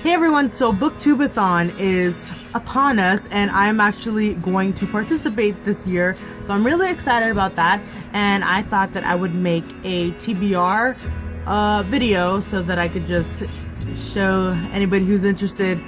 Hey everyone, so Booktubeathon is upon us and I'm actually going to participate this year, so I'm really excited about that. And I thought that I would make a TBR video so that I could just show anybody who's interested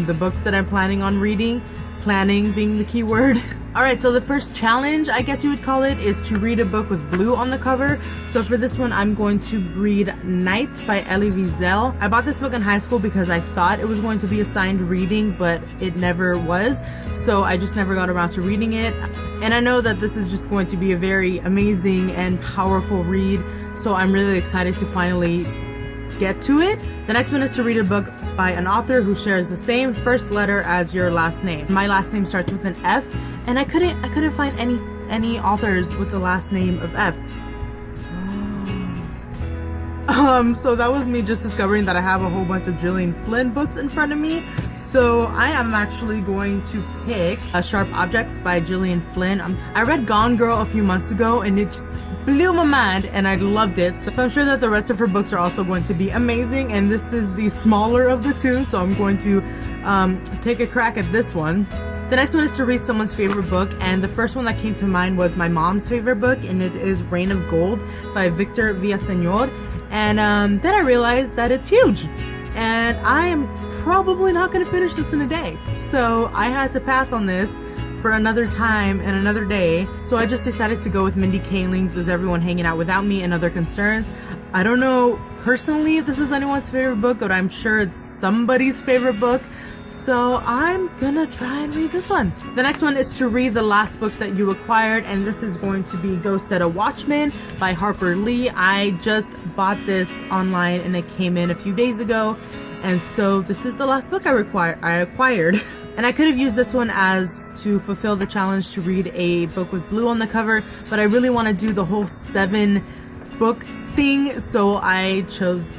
the books that I'm planning on reading. Planning being the key word. Alright, so the first challenge, I guess you would call it, is to read a book with blue on the cover. So for this one, I'm going to read Night by Elie Wiesel. I bought this book in high school because I thought it was going to be assigned reading, but it never was. So I just never got around to reading it. And I know that this is just going to be a very amazing and powerful read. So I'm really excited to finally get to it. The next one is to read a book by an author who shares the same first letter as your last name. My last name starts with an F, and I couldn't find any authors with the last name of F. So that was me just discovering that I have a whole bunch of Gillian Flynn books in front of me. So I am actually going to pick Sharp Objects by Gillian Flynn. I read Gone Girl a few months ago and it just blew my mind and I loved it. So I'm sure that the rest of her books are also going to be amazing, and this is the smaller of the two, so I'm going to take a crack at this one. The next one is to read someone's favorite book, and the first one that came to mind was my mom's favorite book, and it is Reign of Gold by Victor Villaseñor. And then I realized that it's huge and I am probably not going to finish this in a day, so I had to pass on this for another time and another day. So I just decided to go with Mindy Kaling's Is Everyone Hanging Out Without Me and Other Concerns. I don't know personally if this is anyone's favorite book, but I'm sure it's somebody's favorite book. So I'm gonna try and read this one. The next one is to read the last book that you acquired, and this is going to be Go Set a Watchman by Harper Lee. I just bought this online and it came in a few days ago, and so this is the last book I acquired. And I could have used this one as to fulfill the challenge to read a book with blue on the cover, but I really want to do the whole 7 book thing, so I chose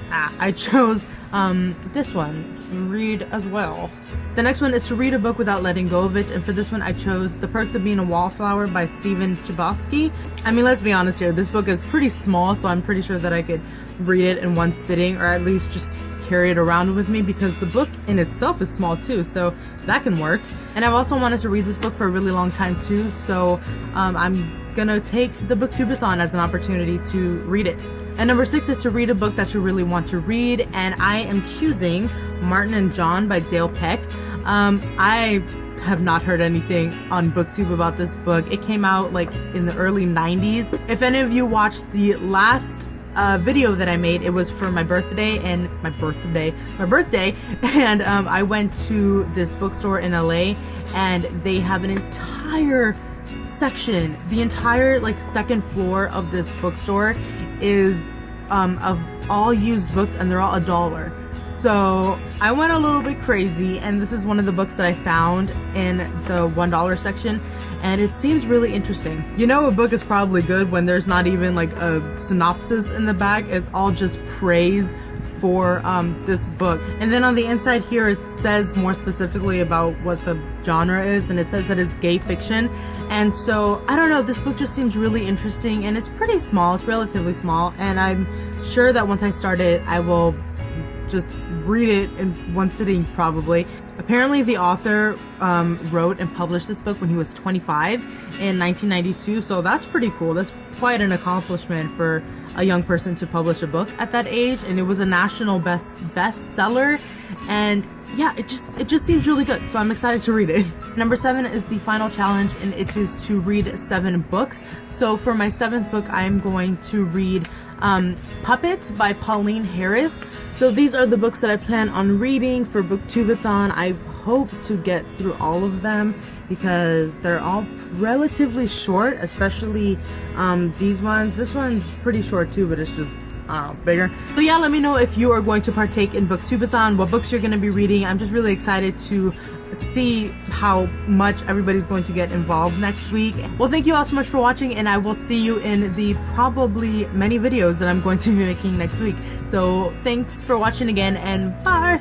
this one to read as well. The next one is to read a book without letting go of it, and for this one I chose The Perks of Being a Wallflower by Stephen Chbosky. I mean, let's be honest here, this book is pretty small, so I'm pretty sure that I could read it in one sitting, or at least just carry it around with me, because the book in itself is small too, so that can work. And I've also wanted to read this book for a really long time too, so I'm gonna take the Booktubeathon as an opportunity to read it. And number 6 is to read a book that you really want to read, and I am choosing Martin and John by Dale Peck. I have not heard anything on Booktube about this book. It came out like in the early 90s. If any of you watched the last video that I made, it was for my birthday, and I went to this bookstore in LA, and they have an entire section, the entire like second floor of this bookstore is of all used books, and they're all $1. So I went a little bit crazy, and this is one of the books that I found in the $1 section, and it seems really interesting. You know, a book is probably good when there's not even like a synopsis in the back. It's all just praise for this book. And then on the inside here it says more specifically about what the genre is, and it says that it's gay fiction. And so I don't know, this book just seems really interesting, and it's pretty small, it's relatively small, and I'm sure that once I start it I will just read it in one sitting probably. Apparently the author wrote and published this book when he was 25 in 1992, so that's pretty cool. That's quite an accomplishment for a young person to publish a book at that age, and it was a national bestseller, and yeah, it just seems really good, so I'm excited to read it. Number 7 is the final challenge, and it is to read 7 books. So for my 7th book, I'm going to read Puppet by Pauline Harris. So these are the books that I plan on reading for Booktubeathon. I hope to get through all of them because they're all relatively short, especially these ones. This one's pretty short too, but it's just bigger. So yeah, let me know if you are going to partake in Booktubeathon, what books you're going to be reading. I'm just really excited to see how much everybody's going to get involved next week. Well, thank you all so much for watching, and I will see you in the probably many videos that I'm going to be making next week. So thanks for watching again, and bye!